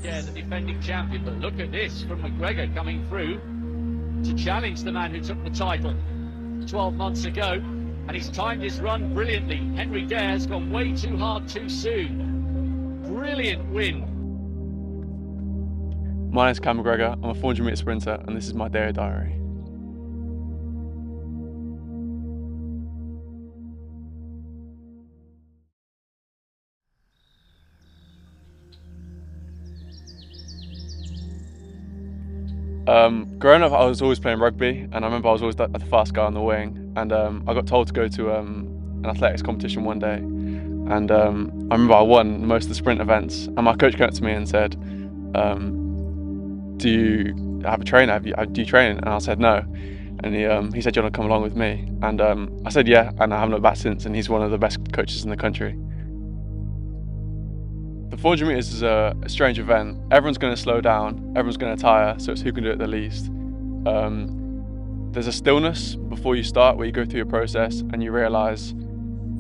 scare the defending champion, but look at this from McGregor coming through to challenge the man who took the title 12 months ago, and he's timed his run brilliantly. Henry Dare's gone way too hard too soon. Brilliant win. My name's Cam McGregor, I'm a 400 metre sprinter, and this is my Deyo Diary. Growing up, I was always playing rugby, and I remember I was always the fast guy on the wing, and I got told to go to an athletics competition one day, and I remember I won most of the sprint events, and my coach came up to me and said, do you have a trainer? Do you train? And I said no, and he said, do you want to come along with me? And I said yeah, and I haven't looked back since, and he's one of the best coaches in the country. The 400 metres is a strange event. Everyone's going to slow down, everyone's going to tire, so it's who can do it the least. There's a stillness before you start where you go through your process and you realise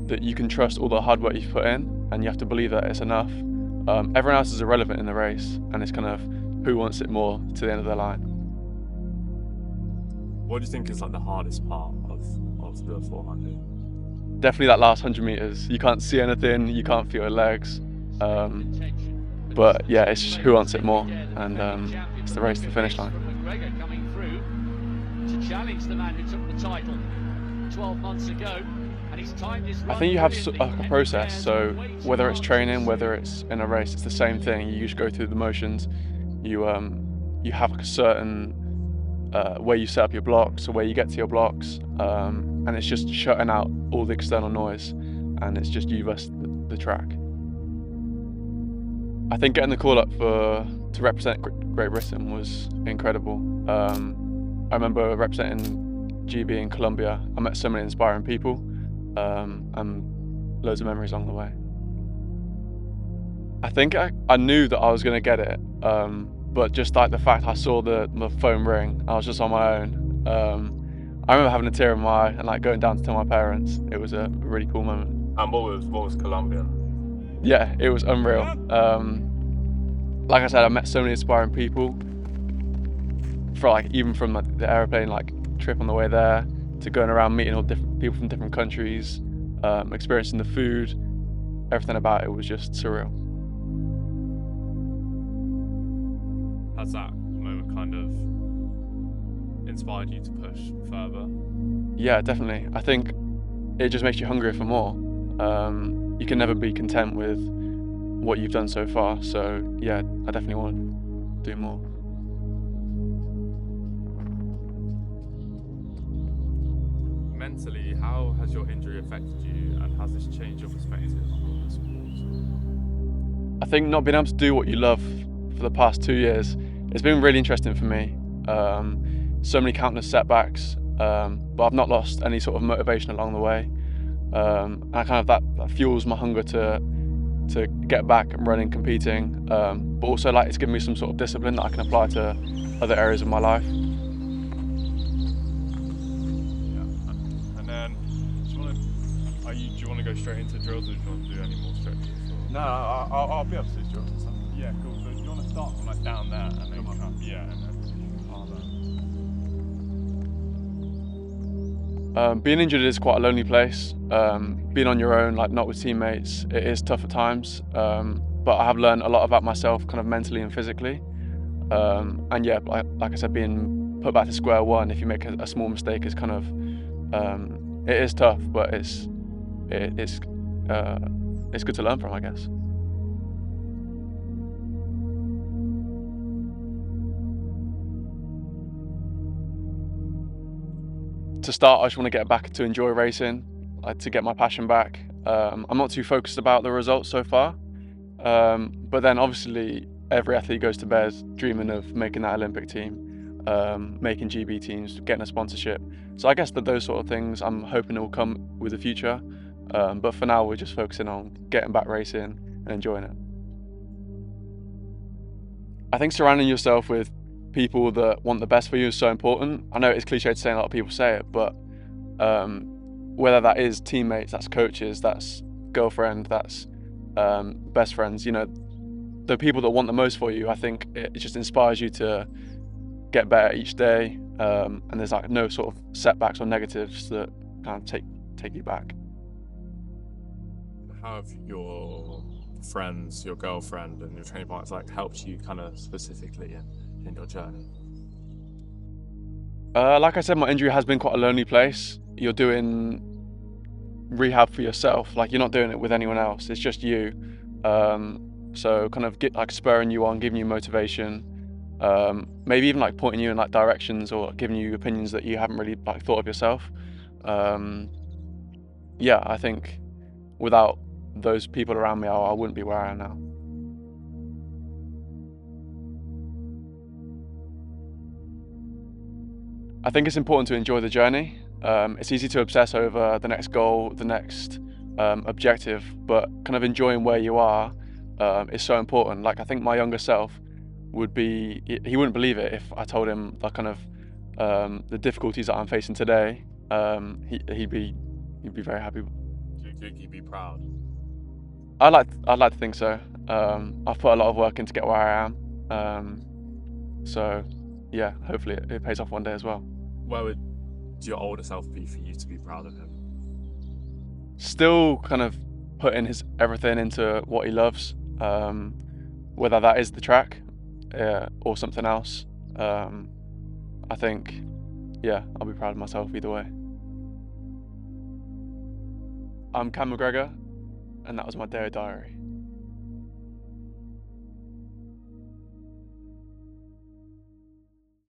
that you can trust all the hard work you've put in, and you have to believe that it's enough. Everyone else is irrelevant in the race, and it's kind of who wants it more to the end of the line. What do you think is like the hardest part of the 400? Definitely that last 100 metres. You can't see anything, you can't feel your legs. But yeah, it's just who wants it more, and it's the race to the finish line. McGregor coming through to challenge the man who took the title 12 months ago, and he's timed his run. I think you have a process, so whether it's training, whether it's in a race, it's the same thing. You just go through the motions. You have like a certain way you set up your blocks, or where you get to your blocks, and it's just shutting out all the external noise, and it's just you versus the track. I think getting the call up to represent Great Britain was incredible. I remember representing GB in Colombia. I met so many inspiring people, and loads of memories along the way. I think I knew that I was going to get it, but just like the fact I saw the phone ring, I was just on my own. I remember having a tear in my eye and like going down to tell my parents. It was a really cool moment. And what was Colombia? Yeah, it was unreal. Like I said, I met so many inspiring people. Even from the aeroplane trip on the way there, to going around meeting all different people from different countries, experiencing the food, everything about it was just surreal. Has that moment kind of inspired you to push further? Yeah, definitely. I think it just makes you hungrier for more. You can never be content with what you've done so far, so yeah, I definitely want to do more. Mentally, how has your injury affected you, and has this changed your perspective on the sport? I think not being able to do what you love for the past 2 years, it's been really interesting for me. So many countless setbacks, but I've not lost any sort of motivation along the way. And I kind of that fuels my hunger to get back and running, competing, but also it's given me some sort of discipline that I can apply to other areas of my life. Yeah. And then, do you want to go straight into drills, or do you want to do any more stretches? Or? No, I'll be able to do drills and stuff. Yeah, cool. So do you want to start from down there and then come up? Yeah, and then being injured is quite a lonely place. Being on your own, not with teammates, it is tough at times. But I have learned a lot about myself, kind of mentally and physically. And yeah, like I said, being put back to square one if you make a small mistake is kind of it is tough, but it's good to learn from, I guess. To start, I just want to get back to enjoy racing, to get my passion back. I'm not too focused about the results so far, but then obviously every athlete goes to bed dreaming of making that Olympic team, making GB teams, getting a sponsorship. So I guess that those sort of things I'm hoping will come with the future, but for now we're just focusing on getting back racing and enjoying it. I think surrounding yourself with people that want the best for you is so important. I know it's cliche to say, and a lot of people say it, but whether that is teammates, that's coaches, that's girlfriend, that's best friends, the people that want the most for you, I think it just inspires you to get better each day, and there's like no sort of setbacks or negatives that kind of take you back. How have your friends, your girlfriend, and your training partners like helped you kind of specifically in your journey? Like I said, my injury has been quite a lonely place. You're doing rehab for yourself, like you're not doing it with anyone else, it's just you. So kind of like spurring you on, giving you motivation, maybe even like pointing you in like directions or giving you opinions that you haven't really like thought of yourself. Yeah, I think without those people around me, I wouldn't be where I am now. I think it's important to enjoy the journey. It's easy to obsess over the next goal, the next objective, but kind of enjoying where you are is so important. Like I think my younger self he wouldn't believe it if I told him the kind of the difficulties that I'm facing today. He'd be very happy. Do you think you'd be proud? I'd like to think so. I've put a lot of work in to get where I am. So yeah, hopefully it pays off one day as well. Where would your older self be for you to be proud of him? Still kind of putting his everything into what he loves, whether that is the track or something else. I think, yeah, I'll be proud of myself either way. I'm Cam McGregor, and that was my Deyo Diary.